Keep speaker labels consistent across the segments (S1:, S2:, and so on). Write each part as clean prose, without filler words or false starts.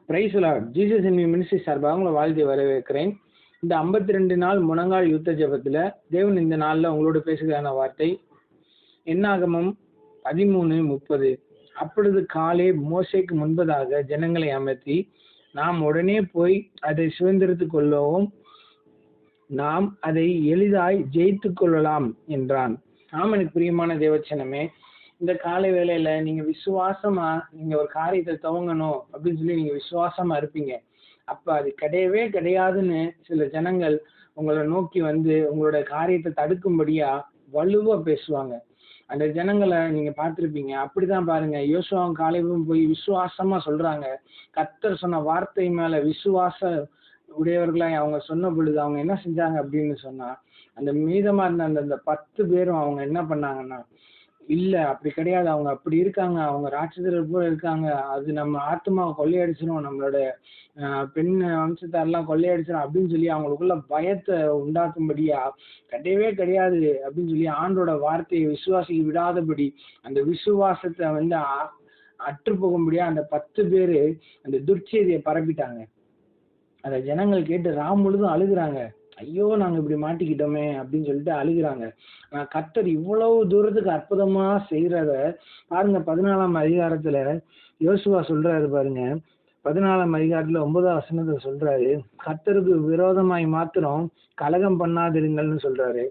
S1: Price lord. Jesus in me ministry சார்பாக உங்களை வாழ்த்தி வரவேற்கிறேன். இந்த 52 நாள் முழங்கால் யுத்த ஜெபத்துல தேவன் இந்த நாள்ல உங்களோட பேசுகிறான வார்த்தை என்னாகமம் 13:30. அப்பொழுது காலே மோசேக்கு முன்பதாக ஜனங்களை அமர்த்தி, நாம் உடனே போய் அதை சுதந்திரித்துக் கொள்ளவும், நாம் அதை எளிதாய் ஜெயித்து கொள்ளலாம் என்றான். எனக்கு பிரியமான தேவச்சனமே, இந்த காலை வேளையில நீங்க விசுவாசமா நீங்க ஒரு காரியத்தை துவங்கணும் அப்படின்னு சொல்லி நீங்க விசுவாசமா இருப்பீங்க. அப்ப அது கிடையவே கிடையாதுன்னு சில ஜனங்கள் உங்களை நோக்கி வந்து உங்களோட காரியத்தை தடுக்கும்படியா வலுவா பேசுவாங்க. அந்த ஜனங்களை நீங்க பார்த்திருப்பீங்க. அப்படிதான் பாருங்க, யோசுவாவும் காலேபும் போய் விசுவாசமா சொல்றாங்க. கர்த்தர் சொன்ன வார்த்தை மேல விசுவாச உடையவர்களாய் அவங்க சொன்ன பொழுது அவங்க என்ன செஞ்சாங்க அப்படின்னு சொன்னா, அந்த மீதமா இருந்த அந்த 10 பேரும் அவங்க என்ன பண்ணாங்கன்னா, இல்ல அப்படி கிடையாது, அவங்க அப்படி இருக்காங்க, அவங்க ராட்சதர்கள் போல இருக்காங்க, அது நம்ம ஆத்மாவை கொள்ளையடிச்சிடும், நம்மளோட பெண் வம்சத்தாரெல்லாம் கொள்ளையடிச்சிடும் அப்படின்னு சொல்லி அவங்களுக்குள்ள பயத்தை உண்டாக்கும்படியா, கிடையவே கிடையாது அப்படின்னு சொல்லி ஆண்டோட வார்த்தையை விசுவாசிக்க விடாதபடி அந்த விசுவாசத்தை வந்து அற்று போகும்படியா அந்த 10 பேரு அந்த துர்ச்செய்தியை பரப்பிட்டாங்க. அந்த ஜனங்கள் கேட்டு ராம் முழுதும் அழுகுறாங்க. ஐயோ நாங்க இப்படி மாட்டிக்கிட்டோமே அப்படின்னு சொல்லிட்டு அழுகுறாங்க. கர்த்தர் இவ்வளவு தூரத்துக்கு அற்புதமா செய்யறத பாருங்க. 14ஆம் அதிகாரத்துல யோசுவா சொல்றாரு பாருங்க. 14ஆம் அதிகாரத்துல 9ஆம் வசனத்துல சொல்றாரு, கர்த்தருக்கு விரோதமாய் மாத்திரம் கலகம் பண்ணாதிருங்கள்னு சொல்றாரு.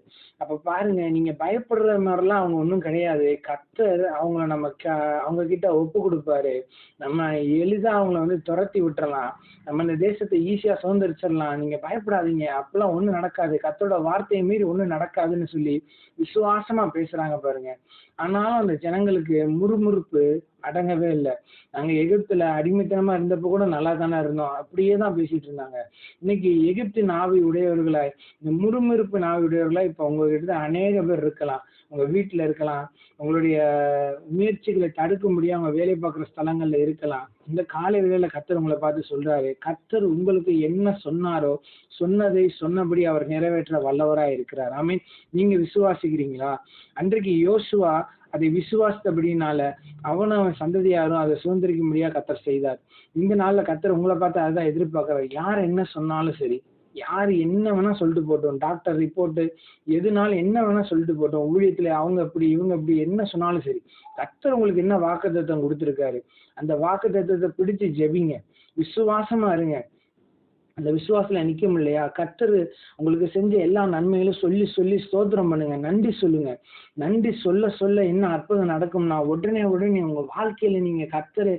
S1: அப்ப பாருங்க, நீங்க பயப்படுற மாதிரிலாம் அவங்க ஒன்றும் கிடையாது. கர்த்தர் அவங்கள அவங்க கிட்ட ஒப்பு கொடுப்பாரு. நம்ம எளிதா அவங்கள வந்து துரத்தி விட்டுறலாம். நம்ம இந்த தேசத்தை ஈஸியா சுதந்திரிச்சிடலாம். நீங்க பயப்படாதீங்க, அப்பெல்லாம் ஒண்ணும் நடக்காது, கர்த்தரோட வார்த்தையை மீறி ஒண்ணும் நடக்காதுன்னு சொல்லி விசுவாசமா பேசுறாங்க பாருங்க. ஆனாலும் அந்த ஜனங்களுக்கு முறுமுறுப்பு அடங்கவே இல்லை. நாங்க எகிப்துல அடிமைத்தனமா இருந்தப்ப கூட நல்லா தானே இருந்தோம், அப்படியே தான் பேசிட்டு இருந்தாங்க. இன்னைக்கு எகிப்தின் ஆவி உடையவர்களாய், இந்த முறுமுறுப்பு ஆவி உடையவர்களாய் இப்ப உங்ககிட்ட அநேக பேர் இருக்கலாம். உங்க வீட்டுல இருக்கலாம், உங்களுடைய முயற்சிகளை தடுக்கும்படியா அவங்க வேலை பார்க்குற ஸ்தலங்கள்ல இருக்கலாம். இந்த காலை வேளையில கர்த்தர் உங்களை பார்த்து சொல்றாரு, கர்த்தர் உங்களுக்கு என்ன சொன்னாரோ சொன்னதை சொன்னபடி அவர் நிறைவேற்ற வல்லவரா இருக்கிறார். ஆமீன். நீங்க விசுவாசிக்கிறீங்களா? அன்றைக்கு யோசுவா அதை விசுவாசித்தபடினால அவன் சந்ததியாரும் அதை சுதந்திரிக்க முடியா கர்த்தர் செய்தார். இந்த நாள்ல கர்த்தர் உங்களை பார்த்து அதுதான் எதிர்பார்க்கிறார். யார் என்ன சொன்னாலும் சரி, யாரு என்ன வேணா சொல்லிட்டு போட்டோம், டாக்டர் ரிப்போர்ட் எதுனாலும் என்ன வேணா சொல்லிட்டு போட்டோம், ஊழியத்துல அவங்க அப்படி இவங்க அப்படி என்ன சொன்னாலும் சரி, கர்த்தர் உங்களுக்கு என்ன வாக்குத்தத்தம் கொடுத்திருக்காரு, அந்த வாக்குத்தத்தத்தை பிடிச்சு ஜெபிங்க, விசுவாசமா இருங்க. அந்த விசுவாசத்துல நிக்க முடியலையா, கர்த்தர் உங்களுக்கு செஞ்ச எல்லா நன்மைகளும் சொல்லி சொல்லி ஸ்தோத்திரம் பண்ணுங்க, நன்றி சொல்லுங்க. நன்றி சொல்ல சொல்ல என்ன அற்புதம் நடக்கும்னா, உடனே உங்க வாழ்க்கையில நீங்க கர்த்தர்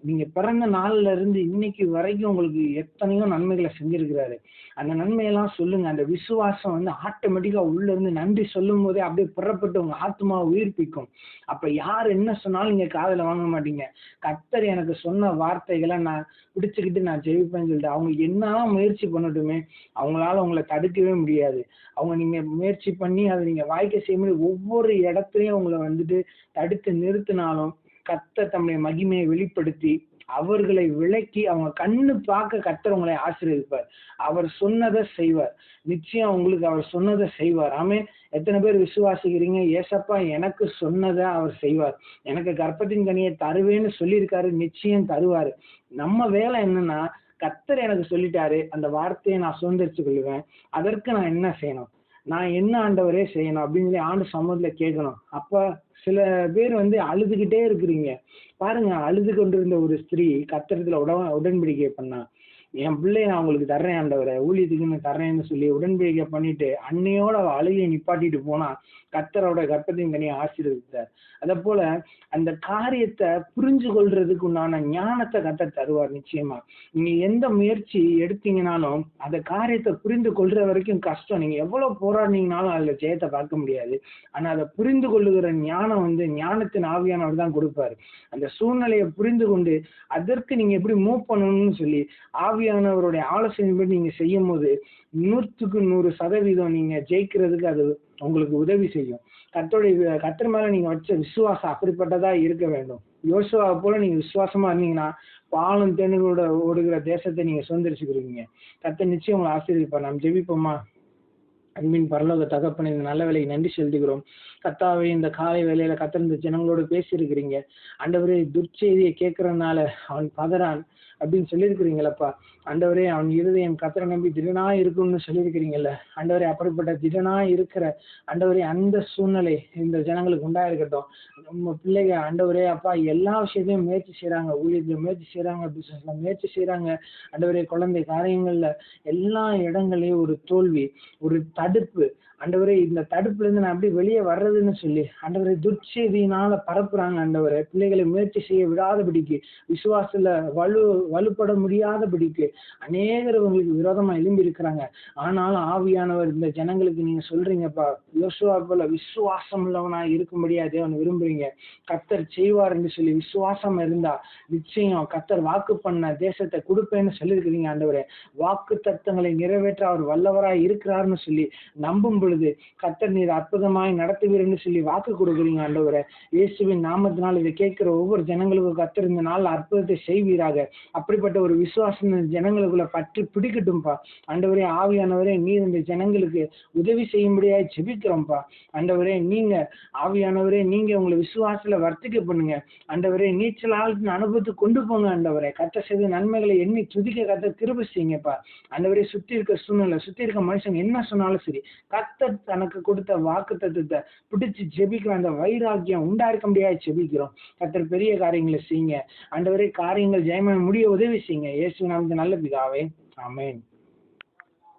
S1: நீங்க பிறந்த நாள்ல இருந்து இன்னைக்கு வரைக்கும் உங்களுக்கு எத்தனையோ நன்மைகளை செஞ்சிருக்கிறாரு. அந்த நன்மையெல்லாம் சொல்லுங்க. அந்த விசுவாசம் வந்து ஆட்டோமேட்டிக்கா உள்ள இருந்து நன்றி சொல்லும் போதே அப்படியே புறப்பட்டு உங்க ஆத்மாவை உயிர்ப்பிக்கும். அப்ப யார் என்ன சொன்னாலும் நீங்க காதுல வாங்க மாட்டீங்க. கர்த்தர் எனக்கு சொன்ன வார்த்தைகளை நான் பிடிச்சுக்கிட்டு நான் ஜெயிப்பேன்னு சொல்லிட்டு அவங்க என்னதான் முயற்சி பண்ணட்டுமே, அவங்களால உங்களை தடுக்கவே முடியாது. அவங்க நீங்க முயற்சி பண்ணி அதை நீங்க வாய்க்க செய்ய முடியும். ஒவ்வொரு இடத்துலயும் உங்களை வந்துட்டு தடுத்து நிறுத்தினாலும் கர்த்தர் தம்முடைய மகிமையை வெளிப்படுத்தி அவர்களை விலக்கி அவங்க கண்ணு பார்க்க கர்த்தர் உங்களை ஆசீர்வதிப்பார். அவர் சொன்னதை செய்வார். நிச்சயம் உங்களுக்கு அவர் சொன்னதை செய்வார். ஆமே. எத்தனை பேர் விசுவாசிக்கிறீங்க? ஏசப்பா எனக்கு சொன்னதை அவர் செய்வார், எனக்கு கர்ப்பத்தின் கனியை தருவேன்னு சொல்லியிருக்காரு, நிச்சயம் தருவாரு. நம்ம வேலை என்னன்னா, கர்த்தர் எனக்கு சொல்லிட்டாரு, அந்த வார்த்தையை நான் சுதந்திரிச்சு கொள்ளுவேன், அதற்கு நான் என்ன செய்யணும், நான் என்ன ஆண்டவரே செய்யணும் அப்படின்னு சொல்லி ஆண்டு சமூகத்துல கேட்கணும். அப்ப சில பேர் வந்து அழுதுகிட்டே இருக்கிறீங்க பாருங்க. அழுது கொண்டிருந்த ஒரு ஸ்திரீ கர்த்தரிடத்துல உடன்படிக்கை பண்ணா, என் பிள்ளைய நான் உங்களுக்கு தர்றேன் ஆண்டவரை, ஊழியத்துக்குன்னு தர்றேன்னு சொல்லி உடன்படிக்கை பண்ணிட்டு அன்னையோட அழுகையை நிப்பாட்டிட்டு போனா கர்த்தரோட கர்ப்பத்தின் கனியை ஆசீர்வதித்தார். அதே போல அந்த காரியத்தை புரிஞ்சு கொள்றதுக்கு உண்டான ஞானத்தை கர்த்தர் தருவார். நிச்சயமா நீங்க எந்த முயற்சி எடுத்தீங்கன்னாலும் அந்த காரியத்தை புரிந்து கொள்ற வரைக்கும் கஷ்டம். நீங்க எவ்வளவு போராடினீங்கனாலும் அதுல ஜெயத்தை பார்க்க முடியாது. ஆனா அதை புரிந்து கொள்ளுகிற ஞானம் வந்து ஞானத்தின் ஆவியானவர் தான் கொடுப்பாரு. அந்த சூழ்நிலையை புரிந்து கொண்டு அதற்கு நீங்க எப்படி மூவ் பண்ணணும்னு சொல்லி ஆவியானவருடைய ஆலோசனைப்படி நீங்க செய்யும் போது 100க்கு 100% நீங்க ஜெயிக்கிறதுக்கு அது உங்களுக்கு உதவி செய்யும். கர்த்தர் மேல நீங்க வச்ச விசுவாசம் அப்படிப்பட்டதா இருக்க வேண்டும். யோசுவாவை போல நீங்க விசுவாசமா இருந்தீங்கன்னா பாலும் தேனுகளோட ஓடுகிற தேசத்தை நீங்க சுதந்திரிச்சுக்கிறீங்க. கர்த்தர் நிச்சயம் உங்களை ஆசீர்வதிப்பார். நாம் ஜெபிப்போமா? அன்பின் பரலோக தகப்பனே, இந்த நல்ல வேலையை நன்றி செலுத்துகிறோம். கர்த்தாவே, இந்த காலை வேலையில கர்த்தர் இந்த ஜனங்களோடு பேசியிருக்கிறீங்க. ஆண்டவரே, துர்ச்செய்தியை கேட்கறதுனால அவன் பதறான். அப்படின்னு சொல்லியிருக்கிறீங்களப்பா. ஆண்டவரே, அவன் இருதயம் கர்த்தரை நம்பி திடனா இருக்கும்னு சொல்லியிருக்கிறீங்கல்ல ஆண்டவரே. அப்படிப்பட்ட திடனா இருக்கிற ஆண்டவரே அந்த சூழ்நிலை இந்த ஜனங்களுக்கு உண்டாயிருக்கட்டும். நம்ம பிள்ளைங்க ஆண்டவரே அப்பா எல்லா விஷயத்தையும் முயற்சி செய்யறாங்க, ஊழியத்துல முயற்சி செய்யறாங்க, பிசினஸ்ல முயற்சி செய்யறாங்க ஆண்டவரே. குழந்தை காரியங்கள்ல எல்லா இடங்களையும் ஒரு தோல்வி, ஒரு தடுப்பு ஆண்டவரே. இந்த தடுப்புல இருந்து நான் எப்படி வெளியே வர்றதுன்னு சொல்லி ஆண்டவரே துர்ச்செய்தியினால பரப்புறாங்க ஆண்டவரே. பிள்ளைகளை முயற்சி செய்ய விடாதபடிக்கு, விசுவாசத்துல வலுப்பட முடியாதபடிக்கு அநேகர் உங்களுக்கு விரோதமா எழும்பி இருக்கிறாங்க. ஆனாலும் ஆவியானவர் இந்த ஜனங்களுக்கு நீங்க சொல்றீங்கப்பா, யோசுவா போல விசுவாசம் உள்ளவனா இருக்கும்படியா தேவன் விரும்புறீங்க. கர்த்தர் செய்வார் என்று சொல்லி விசுவாசம் இருந்தா நிச்சயம் கர்த்தர் வாக்கு பண்ண தேசத்தை கொடுப்பேன்னு சொல்லியிருக்கிறீங்க ஆண்டவரே. வாக்கு தத்தங்களை நிறைவேற்ற அவர் வல்லவராய் இருக்கிறார்னு சொல்லி நம்பும் பொழுது கர்த்தர் நீர் அற்புதமாய் நடத்துவீர்னு சொல்லி வாக்கு கொடுக்குறீங்க ஆண்டவரே. இயேசுவின் நாமத்தினால் இதை கேட்கிற ஒவ்வொரு ஜனங்களுக்கும் கர்த்தர் இந்த நாள் அற்புதத்தை செய்வீராக. அப்படிப்பட்ட ஒரு விசுவாசம் இந்த ஜனங்களுக்குள்ள பற்றி பிடிக்கட்டும்பா ஆண்டவரே. ஆவியானவரே, நீர் இந்த ஜனங்களுக்கு உதவி செய்யும்படியாய் ஜெபிக்கிறோம்ப்பா ஆண்டவரே. நீங்க ஆவியானவரே, நீங்க உங்களை விசுவாசத்துல வர்த்திக்க பண்ணுங்க ஆண்டவரே. நீச்சல் ஆழ்த்தின அனுபவத்துக்கு கொண்டு போங்க ஆண்டவரே. கர்த்தர் செய்த நன்மைகளை எண்ணி துதிக்க கர்த்தர் கிருபை செய்யுங்கப்பா ஆண்டவரே. சுத்தி இருக்க சூழ்நிலை, சுத்தி இருக்க மனுஷன் என்ன சொன்னாலும் சரி, கர்த்தர் தனக்கு கொடுத்த வாக்கு தத்துவத்தை பிடிச்சு ஜெபிக்கிற அந்த வைராக்கியம் உண்டாயிருக்க முடியாது ஜெபிக்கிறோம். கர்த்தர் பெரிய காரியங்களை செய்யுங்க ஆண்டவரே. காரியங்கள் ஜெயமாய் முடிய உதவி செய்யுங்க. இயேசு நாமத்தில் நல்ல பிதாவே, ஆமென்.